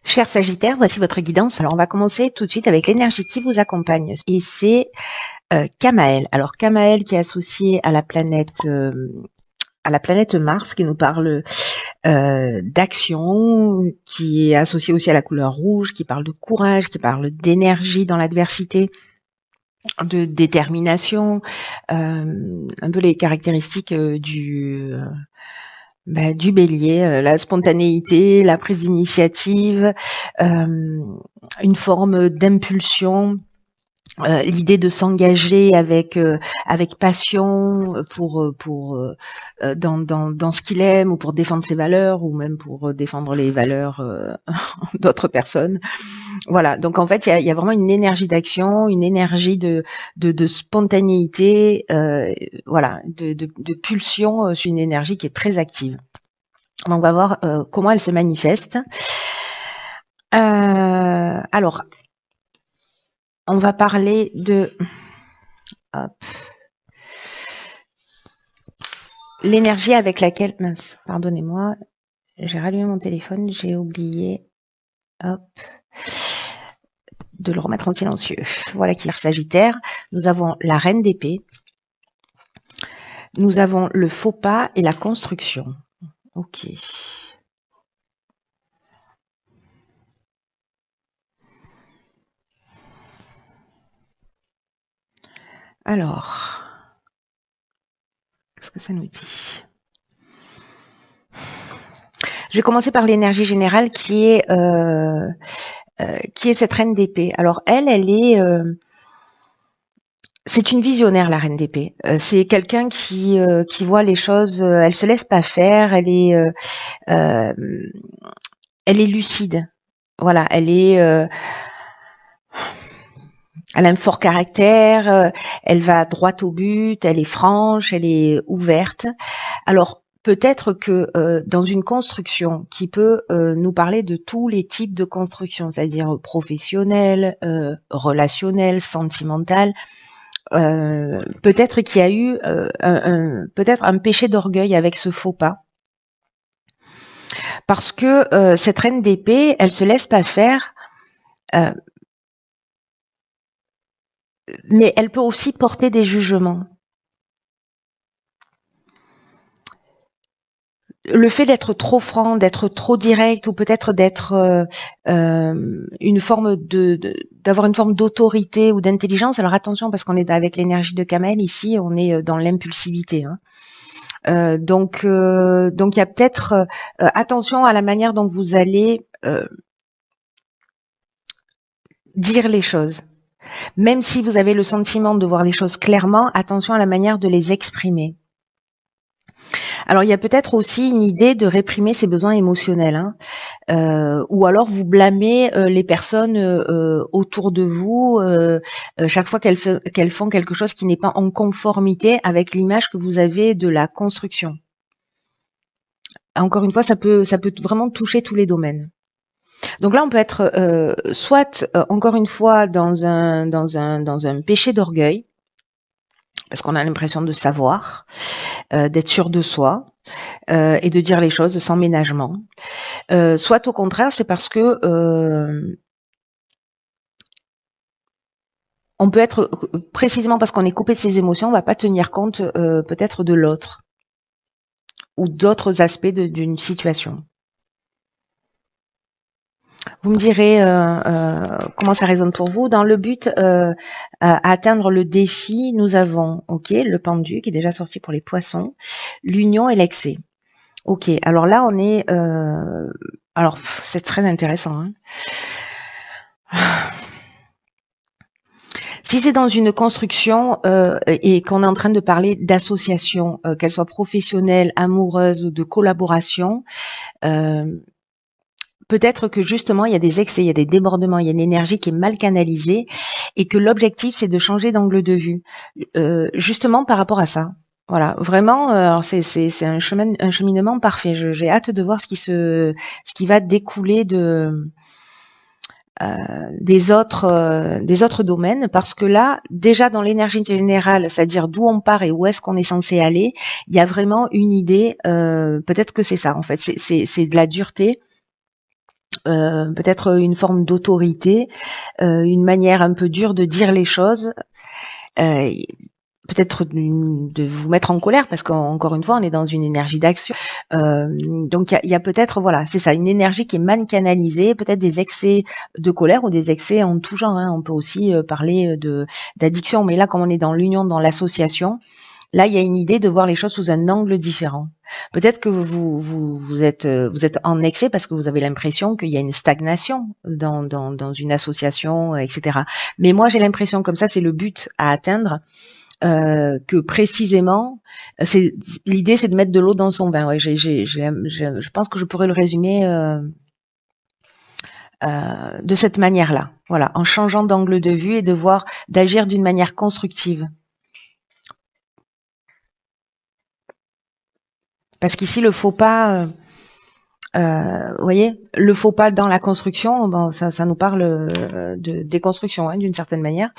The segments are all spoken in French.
Cher Sagittaire, voici votre guidance. Alors, on va commencer tout de suite avec l'énergie qui vous accompagne. Et c'est Kamaël. Alors, Kamaël qui est associé à la planète Mars, qui nous parle d'action, qui est associé aussi à la couleur rouge, qui parle de courage, qui parle d'énergie dans l'adversité, de détermination, un peu les caractéristiques du bélier, la spontanéité, la prise d'initiative, une forme d'impulsion, l'idée de s'engager avec passion dans ce qu'il aime ou pour défendre ses valeurs ou même pour défendre les valeurs d'autres personnes. Voilà, donc en fait il y a vraiment une énergie d'action, une énergie de spontanéité, voilà, de pulsion, sur une énergie qui est très active. Donc on va voir comment elle se manifeste. Alors, on va parler de l'énergie avec laquelle... Mince, pardonnez-moi, j'ai rallumé mon téléphone, j'ai oublié de le remettre en silencieux. Voilà qui est Sagittaire. Nous avons la reine d'épée. Nous avons le faux pas et la construction. Ok. Alors, qu'est-ce que ça nous dit? Je vais commencer par l'énergie générale qui est cette reine d'épée. Alors elle est... c'est une visionnaire, la reine d'épée. C'est quelqu'un qui voit les choses, elle se laisse pas faire, elle est lucide. Voilà, elle a un fort caractère, elle va droit au but, elle est franche, elle est ouverte. Alors, peut-être que dans une construction qui peut nous parler de tous les types de construction, c'est-à-dire professionnelle, relationnelle, sentimentale, peut-être qu'il y a eu peut-être un péché d'orgueil avec ce faux pas. Parce que cette reine d'épée, elle se laisse pas faire, mais elle peut aussi porter des jugements. Le fait d'être trop franc, d'être trop direct, ou peut-être d'être une forme d'avoir une forme d'autorité ou d'intelligence. Alors attention, parce qu'on est avec l'énergie de Kamaël ici, on est dans l'impulsivité. Hein. Donc il y a peut-être attention à la manière dont vous allez dire les choses. Même si vous avez le sentiment de voir les choses clairement, attention à la manière de les exprimer. Alors, il y a peut-être aussi une idée de réprimer ses besoins émotionnels, hein. Ou alors vous blâmez les personnes autour de vous chaque fois qu'elles font quelque chose qui n'est pas en conformité avec l'image que vous avez de la construction. Encore une fois, ça peut vraiment toucher tous les domaines. Donc là, on peut être soit encore une fois dans un péché d'orgueil, parce qu'on a l'impression de savoir, d'être sûr de soi et de dire les choses sans ménagement. Soit au contraire, c'est parce que on peut être précisément parce qu'on est coupé de ses émotions, on va pas tenir compte peut-être de l'autre ou d'autres aspects d'une situation. Vous me direz comment ça résonne pour vous. Dans le but à atteindre le défi, nous avons le pendu qui est déjà sorti pour les poissons, l'union et l'excès. Ok, alors là on est... alors c'est très intéressant. Hein. Si c'est dans une construction et qu'on est en train de parler d'association, qu'elle soit professionnelle, amoureuse ou de collaboration, peut-être que justement il y a des excès, il y a des débordements, il y a une énergie qui est mal canalisée et que l'objectif c'est de changer d'angle de vue, justement par rapport à ça. Voilà, vraiment, alors c'est un cheminement parfait. J'ai hâte de voir ce qui va découler des autres domaines, parce que là, déjà dans l'énergie générale, c'est-à-dire d'où on part et où est-ce qu'on est censé aller, il y a vraiment une idée. Peut-être que c'est ça en fait, c'est de la dureté. peut-être une forme d'autorité, une manière un peu dure de dire les choses, peut-être de vous mettre en colère parce qu'encore une fois on est dans une énergie d'action. Donc il y a peut-être, voilà, c'est ça, une énergie qui est mal canalisée, peut-être des excès de colère ou des excès en tout genre, hein. On peut aussi parler d'addiction, mais là comme on est dans l'union, dans l'association, là il y a une idée de voir les choses sous un angle différent. Peut-être que vous êtes en excès parce que vous avez l'impression qu'il y a une stagnation dans une association, etc. Mais moi j'ai l'impression, comme ça c'est le but à atteindre, que précisément, l'idée, c'est de mettre de l'eau dans son vin. Ouais, je pense que je pourrais le résumer de cette manière-là. Voilà, en changeant d'angle de vue et d'agir d'une manière constructive. Parce qu'ici, le faux pas, vous voyez, le faux pas dans la construction, bon, ça nous parle de déconstruction, hein, d'une certaine manière.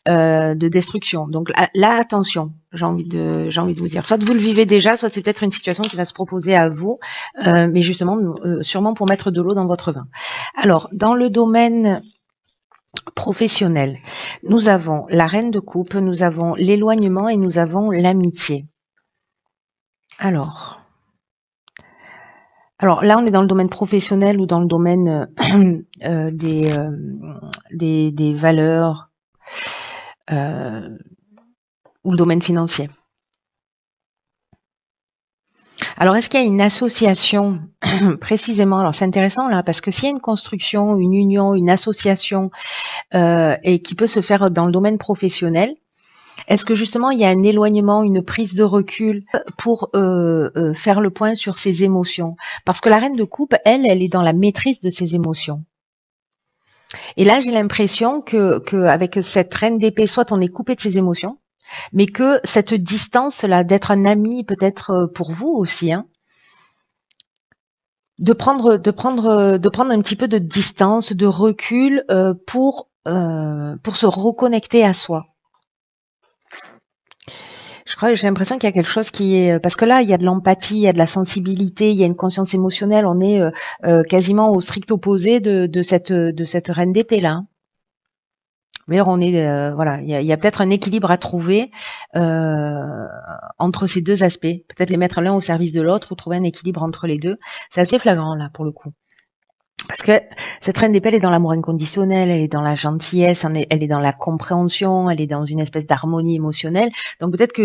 De destruction. Donc là, attention, j'ai envie de vous dire. Soit vous le vivez déjà, soit c'est peut-être une situation qui va se proposer à vous, mais justement, sûrement pour mettre de l'eau dans votre vin. Alors, dans le domaine professionnel, nous avons la reine de coupe, nous avons l'éloignement et nous avons l'amitié. Alors là, on est dans le domaine professionnel ou dans le domaine des valeurs, ou le domaine financier. Alors, est-ce qu'il y a une association précisément? Alors, c'est intéressant là, parce que s'il y a une construction, une union, une association, et qui peut se faire dans le domaine professionnel, est-ce que justement il y a un éloignement, une prise de recul pour faire le point sur ses émotions? Parce que la reine de coupe, elle est dans la maîtrise de ses émotions. Et là, j'ai l'impression que avec cette reine d'épée, soit on est coupé de ses émotions, mais que cette distance-là, d'être un ami peut-être pour vous aussi, hein, de prendre un petit peu de distance, de recul pour se reconnecter à soi. J'ai l'impression qu'il y a quelque chose qui est, parce que là il y a de l'empathie, il y a de la sensibilité, il y a une conscience émotionnelle. On est quasiment au strict opposé de cette reine d'épée là. D'ailleurs, on est voilà, il y a peut-être un équilibre à trouver entre ces deux aspects. Peut-être les mettre l'un au service de l'autre ou trouver un équilibre entre les deux. C'est assez flagrant là pour le coup. Parce que cette reine d'épée, elle est dans l'amour inconditionnel, elle est dans la gentillesse, elle est dans la compréhension, elle est dans une espèce d'harmonie émotionnelle. Donc peut-être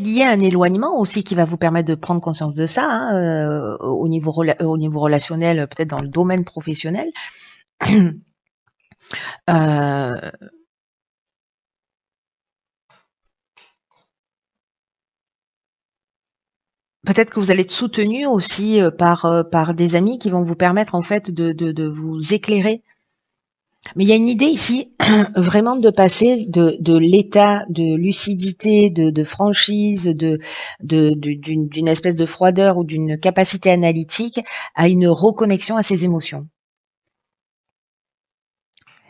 lié à un éloignement aussi qui va vous permettre de prendre conscience de ça, hein, au niveau relationnel, peut-être dans le domaine professionnel. Peut-être que vous allez être soutenu aussi par des amis qui vont vous permettre en fait de vous éclairer. Mais il y a une idée ici vraiment de passer de l'état de lucidité, de franchise, d'une espèce de froideur ou d'une capacité analytique à une reconnexion à ses émotions.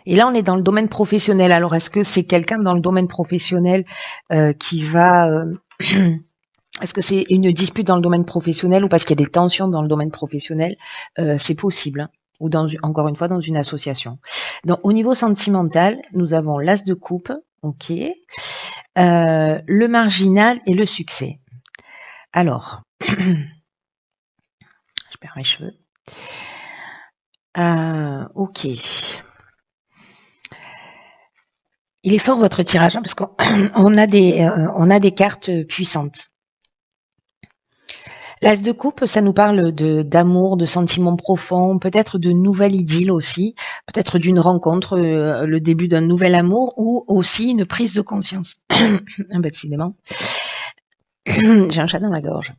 Et là, on est dans le domaine professionnel. Alors, est-ce que c'est quelqu'un dans le domaine professionnel qui va... est-ce que c'est une dispute dans le domaine professionnel ou parce qu'il y a des tensions dans le domaine professionnel? C'est possible. Hein. Ou encore une fois, dans une association. Donc, au niveau sentimental, nous avons l'as de coupe, ok, le marginal et le succès. Alors, je perds mes cheveux. Ok. Il est fort votre tirage, hein, parce qu'on a des cartes puissantes. L'as de coupe, ça nous parle d'amour, de sentiments profonds, peut-être de nouvelle idylle aussi, peut-être d'une rencontre, le début d'un nouvel amour ou aussi une prise de conscience. Décidément, j'ai un chat dans la gorge.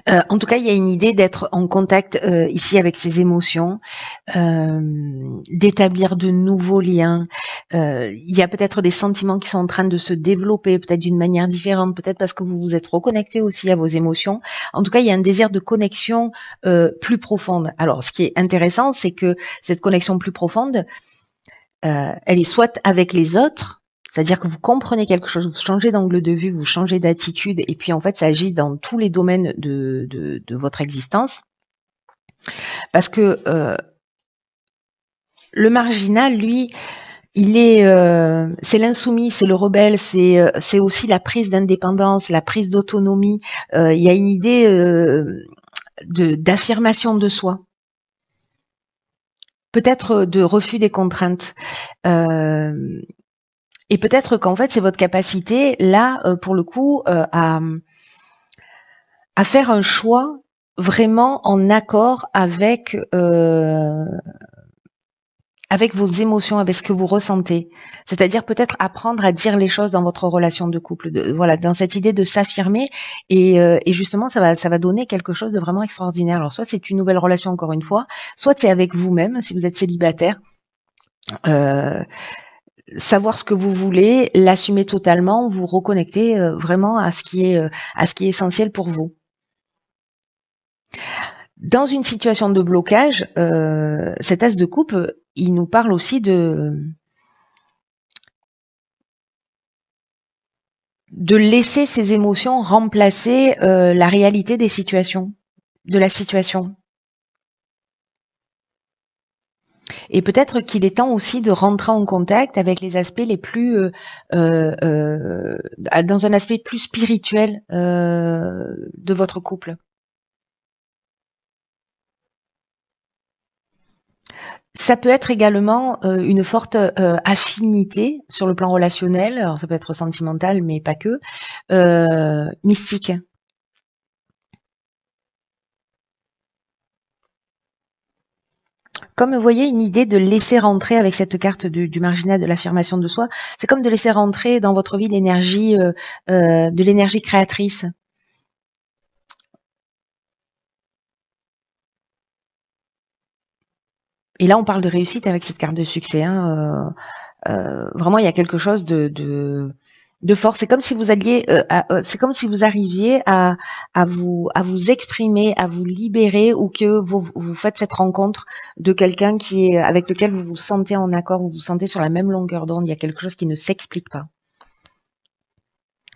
En tout cas, il y a une idée d'être en contact ici avec ses émotions, d'établir de nouveaux liens. Il y a peut-être des sentiments qui sont en train de se développer, peut-être d'une manière différente, peut-être parce que vous vous êtes reconnecté aussi à vos émotions. En tout cas, il y a un désir de connexion plus profonde. Alors, ce qui est intéressant, c'est que cette connexion plus profonde, elle est soit avec les autres, c'est-à-dire que vous comprenez quelque chose, vous changez d'angle de vue, vous changez d'attitude, et puis en fait, ça agit dans tous les domaines de votre existence. Parce que le marginal, lui, c'est l'insoumis, c'est le rebelle, c'est aussi la prise d'indépendance, la prise d'autonomie. Il y a une idée d'affirmation de soi, peut-être de refus des contraintes. Et peut-être qu'en fait, c'est votre capacité, là, pour le coup, à faire un choix vraiment en accord avec vos émotions, avec ce que vous ressentez. C'est-à-dire peut-être apprendre à dire les choses dans votre relation de couple, voilà, dans cette idée de s'affirmer et justement ça va donner quelque chose de vraiment extraordinaire. Alors soit c'est une nouvelle relation encore une fois, soit c'est avec vous-même si vous êtes célibataire. Savoir ce que vous voulez, l'assumer totalement, vous reconnecter vraiment à ce qui est essentiel pour vous. Dans une situation de blocage, cet as de coupe, il nous parle aussi de laisser ses émotions remplacer la réalité des situations, de la situation. Et peut-être qu'il est temps aussi de rentrer en contact avec les aspects les plus, dans un aspect plus spirituel de votre couple. Ça peut être également une forte affinité sur le plan relationnel, alors ça peut être sentimental, mais pas que, mystique. Comme vous voyez, une idée de laisser rentrer avec cette carte du marginal de l'affirmation de soi, c'est comme de laisser rentrer dans votre vie de l'énergie créatrice. Et là, on parle de réussite avec cette carte de succès. Hein. Vraiment, il y a quelque chose de fort. C'est comme si vous alliez, c'est comme si vous arriviez à vous exprimer, à vous libérer, ou que vous faites cette rencontre de quelqu'un avec lequel vous vous sentez en accord, vous vous sentez sur la même longueur d'onde. Il y a quelque chose qui ne s'explique pas.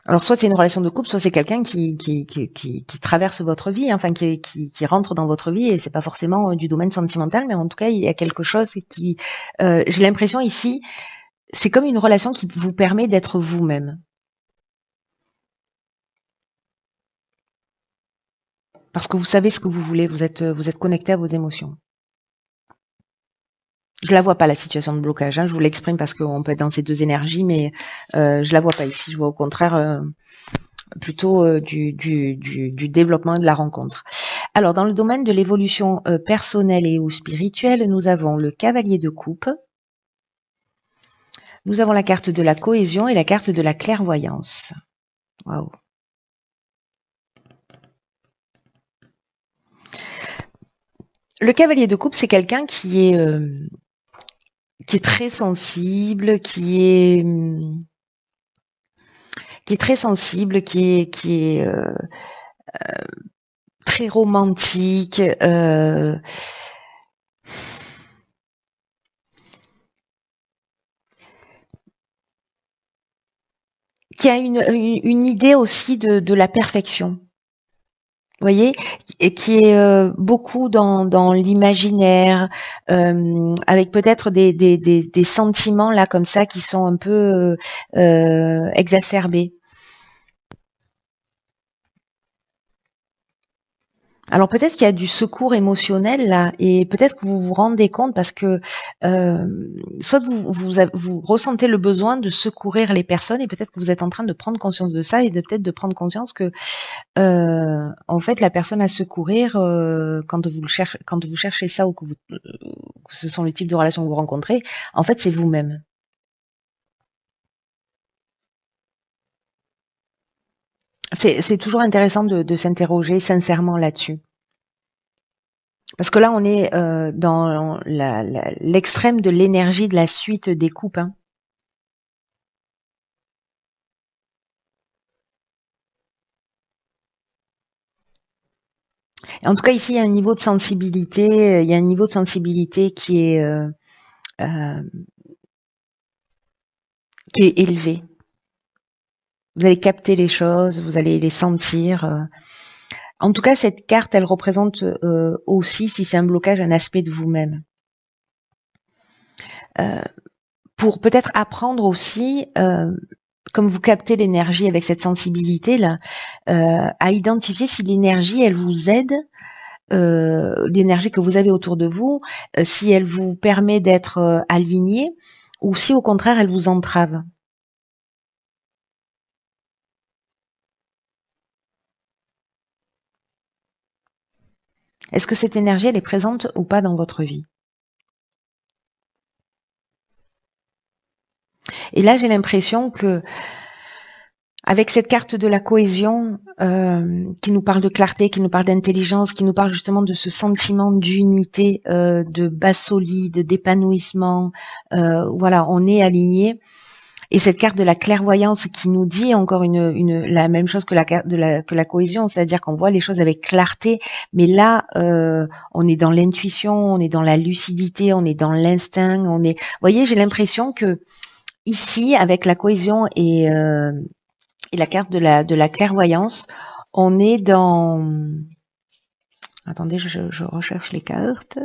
Alors soit c'est une relation de couple, soit c'est quelqu'un qui traverse votre vie, enfin qui rentre dans votre vie, et c'est pas forcément du domaine sentimental, mais en tout cas il y a quelque chose qui, j'ai l'impression ici, c'est comme une relation qui vous permet d'être vous-même. Parce que vous savez ce que vous voulez, vous êtes connecté à vos émotions. Je la vois pas, la situation de blocage, hein, je vous l'exprime parce qu'on peut être dans ces deux énergies, mais je la vois pas ici, je vois au contraire plutôt du développement et de la rencontre. Alors, dans le domaine de l'évolution personnelle et ou spirituelle, nous avons le cavalier de coupe, nous avons la carte de la cohésion et la carte de la clairvoyance. Waouh. Le cavalier de coupe, c'est quelqu'un qui est très sensible, très sensible, qui est très romantique, qui a une idée aussi de la perfection. Vous voyez, et qui est beaucoup dans l'imaginaire, avec peut-être des sentiments là comme ça qui sont un peu exacerbés. Alors peut-être qu'il y a du secours émotionnel là, et peut-être que vous vous rendez compte parce que soit vous ressentez le besoin de secourir les personnes, et peut-être que vous êtes en train de prendre conscience de ça, et peut-être de prendre conscience que en fait la personne à secourir, quand vous cherchez ça, ou que ce sont les types de relations que vous rencontrez, en fait c'est vous-même. C'est toujours intéressant de s'interroger sincèrement là-dessus. Parce que là, on est dans l'extrême de l'énergie de la suite des coupes. Hein. En tout cas, ici, il y a un niveau de sensibilité, euh, qui est élevé. Vous allez capter les choses, vous allez les sentir. En tout cas, cette carte, elle représente aussi, si c'est un blocage, un aspect de vous-même. Pour peut-être apprendre aussi, comme vous captez l'énergie avec cette sensibilité-là, à identifier si l'énergie, elle vous aide, l'énergie que vous avez autour de vous, si elle vous permet d'être aligné, ou si au contraire, elle vous entrave. Est-ce que cette énergie, elle est présente ou pas dans votre vie? Et là, j'ai l'impression que avec cette carte de la cohésion, qui nous parle de clarté, qui nous parle d'intelligence, qui nous parle justement de ce sentiment d'unité, de base solide, d'épanouissement, voilà, on est aligné. Et cette carte de la clairvoyance qui nous dit encore la même chose que la carte que la cohésion, c'est-à-dire qu'on voit les choses avec clarté, mais là, on est dans l'intuition, on est dans la lucidité, on est dans l'instinct, vous voyez, j'ai l'impression que ici, avec la cohésion et la carte de la clairvoyance, on est dans... Attendez, je recherche les cartes.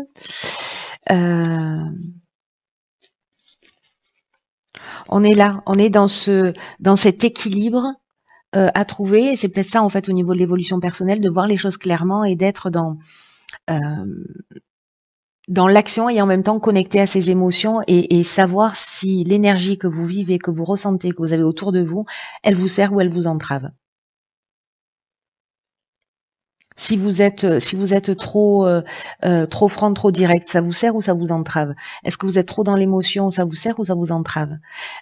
On est là, on est dans cet équilibre à trouver. Et c'est peut-être ça, en fait, au niveau de l'évolution personnelle, de voir les choses clairement et d'être dans l'action et en même temps connecté à ses émotions et savoir si l'énergie que vous vivez, que vous ressentez, que vous avez autour de vous, elle vous sert ou elle vous entrave. Si vous êtes trop franc, trop direct, ça vous sert ou ça vous entrave? Est-ce que vous êtes trop dans l'émotion, ça vous sert ou ça vous entrave?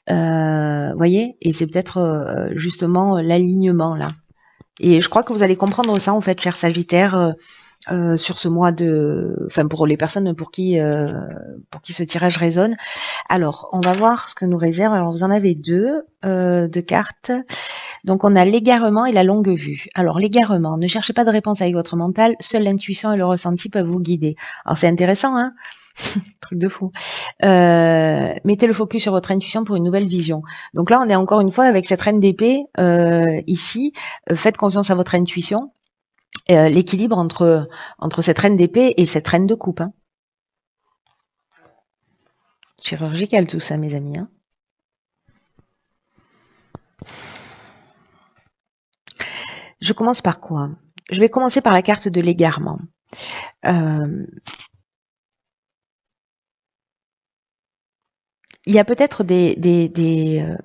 Voyez? Et c'est peut-être justement l'alignement là. Et je crois que vous allez comprendre ça en fait, cher Sagittaire, sur ce mois enfin pour les personnes pour qui ce tirage résonne. Alors, on va voir ce que nous réserve. Alors, vous en avez deux cartes. Donc, on a l'égarement et la longue vue. Alors, l'égarement, ne cherchez pas de réponse avec votre mental, seule l'intuition et le ressenti peuvent vous guider. Alors, c'est intéressant, hein? Truc de fou. Mettez le focus sur votre intuition pour une nouvelle vision. Donc là, on est encore une fois avec cette reine d'épée ici. Faites confiance à votre intuition. L'équilibre entre cette reine d'épée et cette reine de coupe. Hein. Chirurgical tout ça, mes amis. Hein. Je commence par quoi? Je vais commencer par la carte de l'égarement. Il y a peut-être des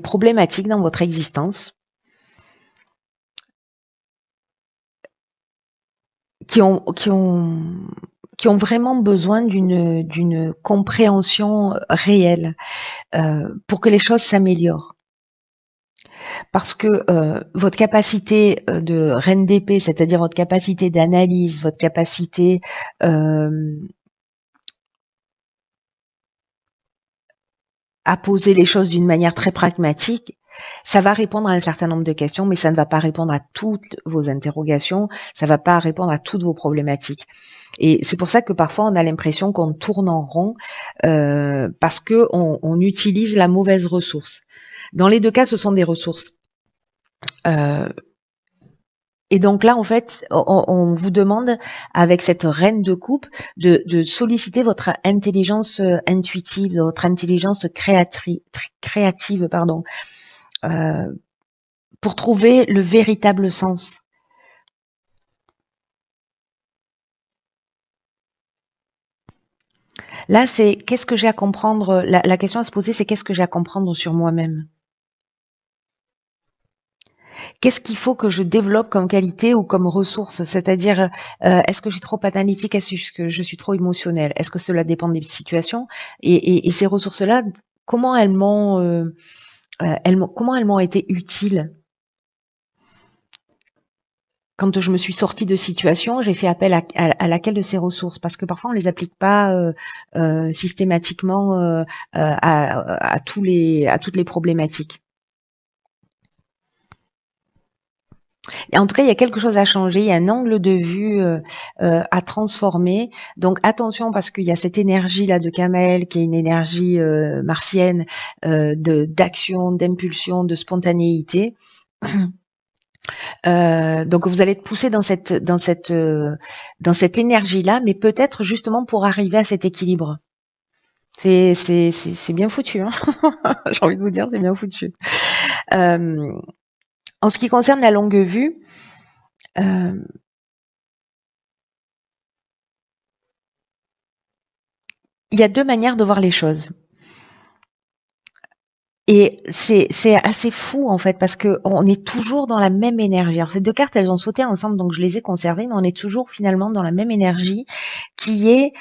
problématiques dans votre existence qui ont vraiment besoin d'une compréhension réelle pour que les choses s'améliorent. Parce que votre capacité de reine d'épée, c'est-à-dire votre capacité d'analyse, votre capacité à poser les choses d'une manière très pragmatique, ça va répondre à un certain nombre de questions, mais ça ne va pas répondre à toutes vos interrogations, ça ne va pas répondre à toutes vos problématiques. Et c'est pour ça que parfois on a l'impression qu'on tourne en rond parce que on utilise la mauvaise ressource. Dans les deux cas, ce sont des ressources. Et donc là, en fait, on vous demande, avec cette reine de coupe, de solliciter votre intelligence intuitive, votre intelligence créative, pardon, pour trouver le véritable sens. Là, c'est qu'est-ce que j'ai à comprendre. La question à se poser, c'est qu'est-ce que j'ai à comprendre sur moi-même. Qu'est-ce qu'il faut que je développe comme qualité ou comme ressource? C'est-à-dire, est-ce que je suis trop analytique? Est-ce que je suis trop émotionnelle? Est-ce que cela dépend des situations? Et ces ressources-là, comment elles m'ont été utiles? Quand je me suis sortie de situation, j'ai fait appel à laquelle de ces ressources? Parce que parfois on les applique pas systématiquement à toutes les problématiques. Et en tout cas, il y a quelque chose à changer, il y a un angle de vue à transformer. Donc attention parce qu'il y a cette énergie là de Kamel qui est une énergie martienne d'action, d'impulsion, de spontanéité. Donc vous allez être poussé dans cette énergie-là, mais peut-être justement pour arriver à cet équilibre. C'est bien foutu, hein. J'ai envie de vous dire, c'est bien foutu. En ce qui concerne la longue vue, il y a 2 manières de voir les choses. Et c'est assez fou en fait parce que on est toujours dans la même énergie. Alors ces 2 cartes, elles ont sauté ensemble, donc je les ai conservées, mais on est toujours finalement dans la même énergie qui est,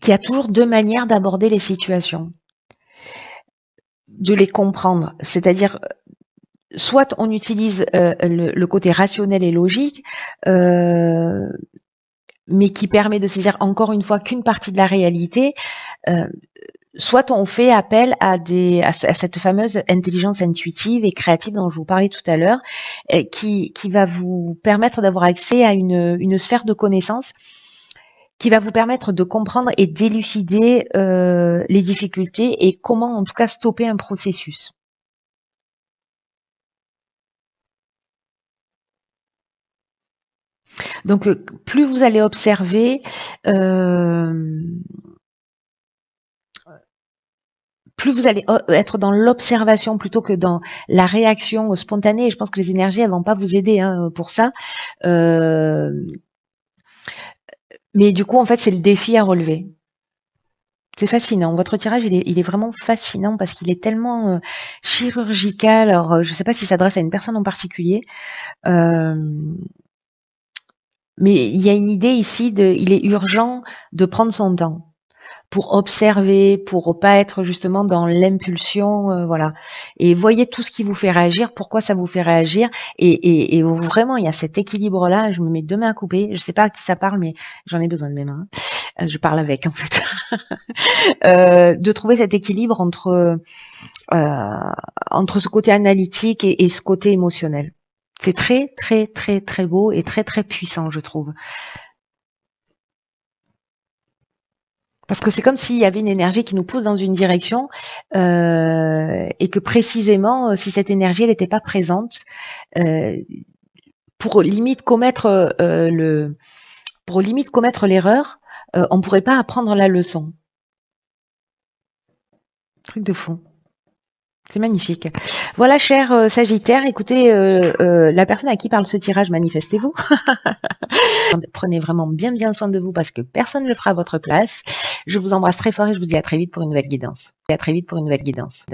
qui a toujours 2 manières d'aborder les situations, de les comprendre. C'est-à-dire, soit on utilise, le côté rationnel et logique, mais qui permet de saisir encore une fois qu'une partie de la réalité, soit on fait appel à cette fameuse intelligence intuitive et créative dont je vous parlais tout à l'heure, qui va vous permettre d'avoir accès à une sphère de connaissances qui va vous permettre de comprendre et d'élucider les difficultés et comment en tout cas stopper un processus. Donc plus vous allez observer, plus vous allez être dans l'observation plutôt que dans la réaction spontanée. Et je pense que les énergies, elles vont pas vous aider hein, pour ça. Mais du coup, en fait, c'est le défi à relever. C'est fascinant. Votre tirage, il est vraiment fascinant parce qu'il est tellement chirurgical. Alors, je ne sais pas s'il s'adresse à une personne en particulier, mais il y a une idée ici il est urgent de prendre son temps pour observer, pour pas être justement dans l'impulsion, voilà. Et voyez tout ce qui vous fait réagir, pourquoi ça vous fait réagir, et vraiment il y a cet équilibre-là. Je me mets 2 mains à couper. Je sais pas à qui ça parle, mais j'en ai besoin de mes mains. Je parle avec en fait. De trouver cet équilibre entre ce côté analytique et ce côté émotionnel. C'est très très très très beau et très très puissant, je trouve. Parce que c'est comme s'il y avait une énergie qui nous pousse dans une direction et que précisément, si cette énergie elle n'était pas présente, pour limite commettre l'erreur, on ne pourrait pas apprendre la leçon. Truc de fou. C'est magnifique. Voilà, cher Sagittaire, écoutez, la personne à qui parle ce tirage, manifestez-vous. Prenez vraiment bien bien soin de vous parce que personne ne le fera à votre place. Je vous embrasse très fort et je vous dis à très vite pour une nouvelle guidance. Et à très vite pour une nouvelle guidance.